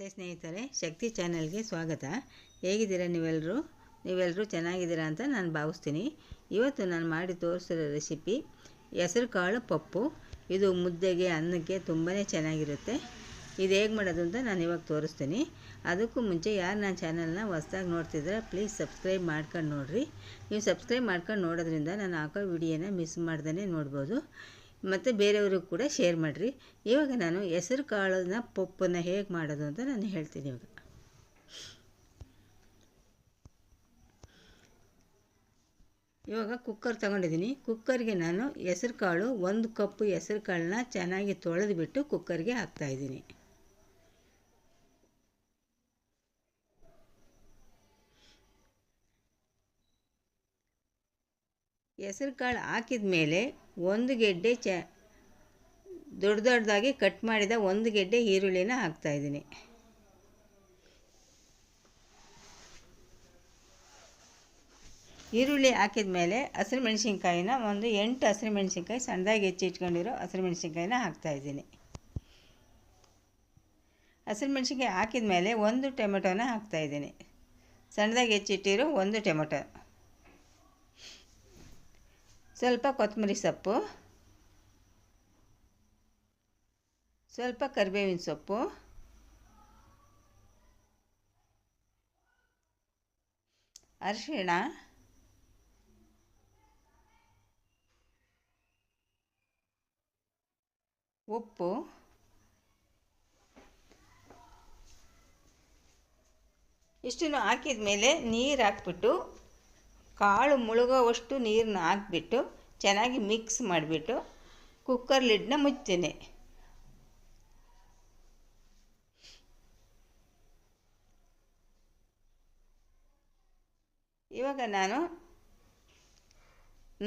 ನಮಸ್ತೆ ಸ್ನೇಹಿತರೆ, ಶಕ್ತಿ ಚಾನೆಲ್ಗೆ ಸ್ವಾಗತ. ಹೇಗಿದ್ದೀರಾ ನೀವೆಲ್ಲರೂ ಚೆನ್ನಾಗಿದ್ದೀರಾ ಅಂತ ನಾನು ಭಾವಿಸ್ತೀನಿ. ಇವತ್ತು ನಾನು ಮಾಡಿ ತೋರಿಸಿರೋ ರೆಸಿಪಿ ಹೆಸರು ಕಾಳು ಪಪ್ಪು. ಇದು ಮುದ್ದೆಗೆ, ಅನ್ನಕ್ಕೆ ತುಂಬಾ ಚೆನ್ನಾಗಿರುತ್ತೆ. ಇದು ಹೇಗೆ ಮಾಡೋದು ಅಂತ ನಾನು ಇವಾಗ ತೋರಿಸ್ತೀನಿ. ಅದಕ್ಕೂ ಮುಂಚೆ ಯಾರು ನನ್ನ ಚಾನಲ್ನ ಹೊಸದಾಗಿ ನೋಡ್ತಿದ್ರೆ ಪ್ಲೀಸ್ ಸಬ್ಸ್ಕ್ರೈಬ್ ಮಾಡ್ಕೊಂಡು ನೋಡಿರಿ. ನೀವು ಸಬ್ಸ್ಕ್ರೈಬ್ ಮಾಡ್ಕೊಂಡು ನೋಡೋದ್ರಿಂದ ನಾನು ಹಾಕೋ ವಿಡಿಯೋನ ಮಿಸ್ ಮಾಡ್ದೇ ನೋಡ್ಬೋದು. ಮತ್ತು ಬೇರೆಯವ್ರಿಗೂ ಕೂಡ ಶೇರ್ ಮಾಡಿರಿ. ಇವಾಗ ನಾನು ಹೆಸರು ಕಾಳನ್ನ ಪಪ್ಪನ್ನು ಹೇಗೆ ಮಾಡೋದು ಅಂತ ನಾನು ಹೇಳ್ತೀನಿ. ಇವಾಗ ಕುಕ್ಕರ್ ತೊಗೊಂಡಿದ್ದೀನಿ. ಕುಕ್ಕರ್ಗೆ ನಾನು ಹೆಸರು ಕಾಳು 1 ಕಪ್ ಹೆಸರು ಕಾಳನ್ನ ಚೆನ್ನಾಗಿ ತೊಳೆದುಬಿಟ್ಟು ಕುಕ್ಕರ್ಗೆ ಹಾಕ್ತಾಯಿದ್ದೀನಿ. ಹೆಸರು ಕಾಳು ಹಾಕಿದ ಮೇಲೆ 1 ಗೆಡ್ಡೆ ದೊಡ್ಡದಾಗಿ ಕಟ್ ಮಾಡಿದ 1 ಗೆಡ್ಡೆ ಈರುಳ್ಳಿನ ಹಾಕ್ತಾಯಿದ್ದೀನಿ. ಈರುಳ್ಳಿ ಹಾಕಿದ ಮೇಲೆ ಹಸಿರು ಮೆಣಸಿನ್ಕಾಯಿನ 8 ಹಸಿರು ಮೆಣಸಿನ್ಕಾಯಿ ಸಣ್ಣದಾಗಿ ಹೆಚ್ಚಿಟ್ಕೊಂಡಿರೋ ಹಸಿರು ಮೆಣಸಿನ್ಕಾಯಿನ ಹಾಕ್ತಾಯಿದ್ದೀನಿ. ಹಸಿರು ಮೆಣಸಿನ್ಕಾಯಿ ಹಾಕಿದ ಮೇಲೆ 1 ಟೊಮೆಟೊನ ಹಾಕ್ತಾಯಿದ್ದೀನಿ. ಸಣ್ಣದಾಗಿ ಹೆಚ್ಚಿಟ್ಟಿರೋ 1 ಟೊಮೆಟೊ, ಸ್ವಲ್ಪ ಕೊತ್ತಂಬರಿ ಸೊಪ್ಪು, ಸ್ವಲ್ಪ ಕರಿಬೇವಿನ ಸೊಪ್ಪು, ಅರಿಶಿಣ, ಉಪ್ಪು, ಇಷ್ಟನ್ನು ಹಾಕಿದ ಮೇಲೆ ನೀರು ಹಾಕ್ಬಿಟ್ಟು ಕಾಳು ಮುಳುಗೋವಷ್ಟು ನೀರನ್ನ ಹಾಕ್ಬಿಟ್ಟು ಚೆನ್ನಾಗಿ ಮಿಕ್ಸ್ ಮಾಡಿಬಿಟ್ಟು ಕುಕ್ಕರ್ ಲಿಡ್ನ ಮುಚ್ತೀನಿ. ಇವಾಗ ನಾನು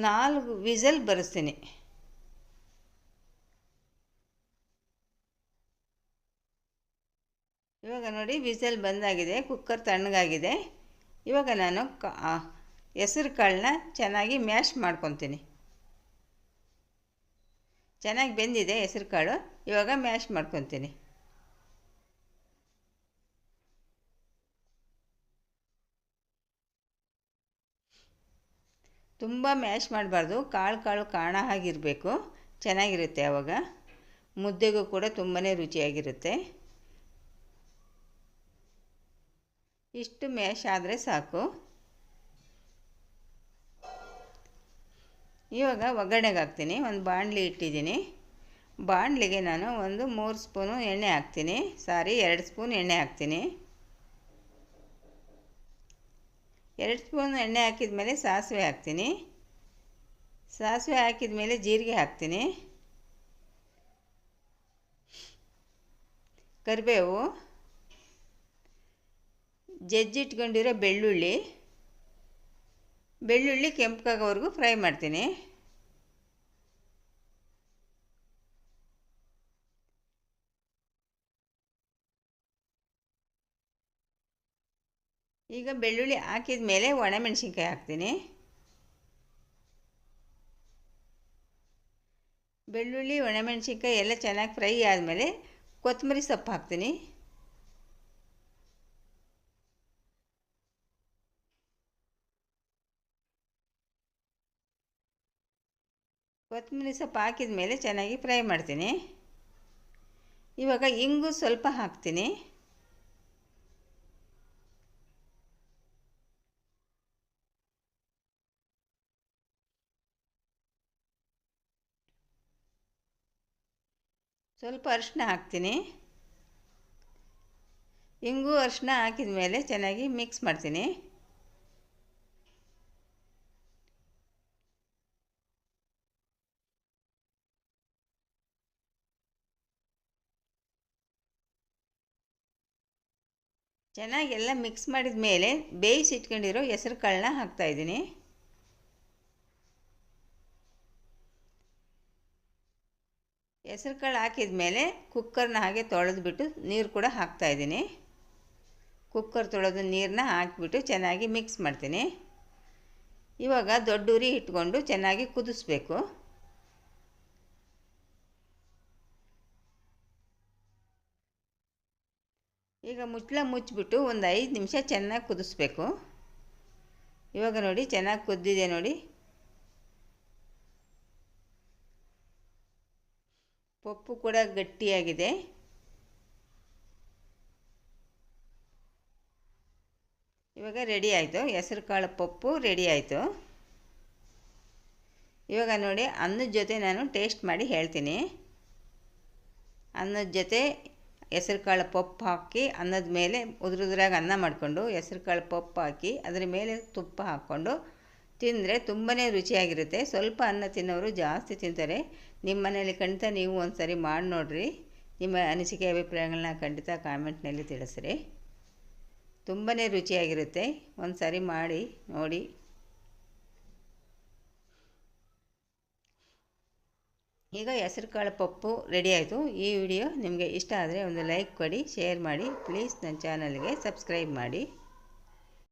4 ವಿಸಲ್ ಬರೆಸ್ತೀನಿ. ಇವಾಗ ನೋಡಿ ವಿಸಲ್ ಬಂದಾಗಿದೆ, ಕುಕ್ಕರ್ ತಣ್ಣಗಾಗಿದೆ. ಇವಾಗ ನಾನು ಹೆಸರು ಕಾಳನ್ನ ಚೆನ್ನಾಗಿ ಮ್ಯಾಶ್ ಮಾಡ್ಕೊತೀನಿ. ಚೆನ್ನಾಗಿ ಬೆಂದಿದೆ ಹೆಸರು ಕಾಳು, ಇವಾಗ ಮ್ಯಾಶ್ ಮಾಡ್ಕೊತೀನಿ. ತುಂಬ ಮ್ಯಾಶ್ ಮಾಡಬಾರ್ದು, ಕಾಳು ಕಾಣ ಆಗಿರಬೇಕು, ಚೆನ್ನಾಗಿರುತ್ತೆ. ಆವಾಗ ಮುದ್ದೆಗೂ ಕೂಡ ತುಂಬಾ ರುಚಿಯಾಗಿರುತ್ತೆ. ಇಷ್ಟು ಮ್ಯಾಶ್ ಆದರೆ ಸಾಕು. ಇವಾಗ ಒಗ್ಗರಣೆಗೆ ಹಾಕ್ತೀನಿ. ಒಂದು ಬಾಣಲಿ ಇಟ್ಟಿದ್ದೀನಿ. ಬಾಣಲಿಗೆ ನಾನು 3 ಸ್ಪೂನು ಎಣ್ಣೆ ಹಾಕ್ತೀನಿ. 2 ಸ್ಪೂನ್ ಎಣ್ಣೆ ಹಾಕ್ತೀನಿ. 2 ಸ್ಪೂನ್ ಎಣ್ಣೆ ಹಾಕಿದ ಮೇಲೆ ಸಾಸಿವೆ ಹಾಕ್ತೀನಿ. ಸಾಸಿವೆ ಹಾಕಿದ ಮೇಲೆ ಜೀರಿಗೆ ಹಾಕ್ತೀನಿ, ಕರಿಬೇವು, ಜಜ್ಜಿಟ್ಕೊಂಡಿರೋ ಬೆಳ್ಳುಳ್ಳಿ ಕೆಂಪಗಾಗೋವರೆಗೂ ಫ್ರೈ ಮಾಡ್ತೀನಿ. ಈಗ ಬೆಳ್ಳುಳ್ಳಿ ಹಾಕಿದ ಮೇಲೆ ಒಣಮೆಣಸಿನ್ಕಾಯಿ ಹಾಕ್ತೀನಿ. ಬೆಳ್ಳುಳ್ಳಿ ಒಣಮೆಣಸಿನ್ಕಾಯಿ ಎಲ್ಲ ಚೆನ್ನಾಗಿ ಫ್ರೈ ಆದಮೇಲೆ ಕೊತ್ತಂಬರಿ ಸೊಪ್ಪು ಹಾಕ್ತೀನಿ. ಕೊತ್ತಂಬರಿ ಸೊಪ್ಪು ಹಾಕಿದ ಮೇಲೆ ಚೆನ್ನಾಗಿ ಫ್ರೈ ಮಾಡ್ತೀನಿ. ಇವಾಗ ಇಂಗು ಸ್ವಲ್ಪ ಹಾಕ್ತೀನಿ. ಸ್ವಲ್ಪ ಅರಿಶಿನ ಹಾಕ್ತೀನಿ. ಇಂಗು ಅರಿಶಿನ ಹಾಕಿದ ಮೇಲೆ ಚೆನ್ನಾಗಿ ಮಿಕ್ಸ್ ಮಾಡ್ತೀನಿ. ಚೆನ್ನಾಗಿ ಎಲ್ಲ ಮಿಕ್ಸ್ ಮಾಡಿದ ಮೇಲೆ ಬೇಯಿಸಿಟ್ಕೊಂಡಿರೋ ಹೆಸರು ಕಾಳನ್ನ ಹಾಕ್ತಾಯಿದ್ದೀನಿ. ಹೆಸರು ಕಾಳು ಹಾಕಿದ ಮೇಲೆ ಕುಕ್ಕರ್ನ ಹಾಗೆ ತೊಳೆದ್ಬಿಟ್ಟು ನೀರು ಕೂಡ ಹಾಕ್ತಾಯಿದ್ದೀನಿ. ಕುಕ್ಕರ್ ತೊಳೆದು ನೀರನ್ನ ಹಾಕಿಬಿಟ್ಟು ಚೆನ್ನಾಗಿ ಮಿಕ್ಸ್ ಮಾಡ್ತೀನಿ. ಇವಾಗ ದೊಡ್ಡ ಉರಿ ಇಟ್ಕೊಂಡು ಚೆನ್ನಾಗಿ ಕುದಿಸ್ಬೇಕು. ಈಗ ಮುಚ್ಚಿಬಿಟ್ಟು ಒಂದು 5 ನಿಮಿಷ ಚೆನ್ನಾಗಿ ಕುದಿಸ್ಬೇಕು. ಇವಾಗ ನೋಡಿ ಚೆನ್ನಾಗಿ ಕುದ್ದಿದೆ ನೋಡಿ. ಪಪ್ಪು ಕೂಡ ಗಟ್ಟಿಯಾಗಿದೆ. ಇವಾಗ ರೆಡಿ ಆಯಿತು, ಹೆಸರು ಕಾಳು ಪಪ್ಪು ರೆಡಿ ಆಯಿತು. ಇವಾಗ ನೋಡಿ ಅನ್ನದ ಜೊತೆ ನಾನು ಟೇಸ್ಟ್ ಮಾಡಿ ಹೇಳ್ತೀನಿ. ಅನ್ನದ ಜೊತೆ ಹೆಸರು ಕಾಳು ಪಪ್ಪು ಹಾಕಿ ಅನ್ನದ ಮೇಲೆ ಉದುರುದ್ರಾಗಿ ಅನ್ನ ಮಾಡಿಕೊಂಡು ಹೆಸರು ಕಾಳು ಪಪ್ಪು ಹಾಕಿ ಅದರ ಮೇಲೆ ತುಪ್ಪ ಹಾಕ್ಕೊಂಡು ತಿಂದರೆ ತುಂಬಾ ರುಚಿಯಾಗಿರುತ್ತೆ. ಸ್ವಲ್ಪ ಅನ್ನ ತಿನ್ನೋರು ಜಾಸ್ತಿ ತಿಂತಾರೆ. ನಿಮ್ಮ ಮನೇಲಿ ಖಂಡಿತ ನೀವು ಒಂದು ಸರಿ ಮಾಡಿ ನೋಡಿರಿ. ನಿಮ್ಮ ಅನಿಸಿಕೆ ಅಭಿಪ್ರಾಯಗಳನ್ನ ಖಂಡಿತ ಕಾಮೆಂಟ್ನಲ್ಲಿ ತಿಳಿಸ್ರಿ. ತುಂಬಾ ರುಚಿಯಾಗಿರುತ್ತೆ. ಒಂದು ಸರಿ ಮಾಡಿ ನೋಡಿ. ಈಗ ಹೆಸರು ಕಾಳು ಪಪ್ಪು ರೆಡಿ ಆಯಿತು. ಈ ವಿಡಿಯೋ ನಿಮಗೆ ಇಷ್ಟ ಆದರೆ ಒಂದು ಲೈಕ್ ಕೊಡಿ, ಶೇರ್ ಮಾಡಿ. ಪ್ಲೀಸ್ ನನ್ನ ಚಾನಲ್ಗೆ ಸಬ್ಸ್ಕ್ರೈಬ್ ಮಾಡಿ.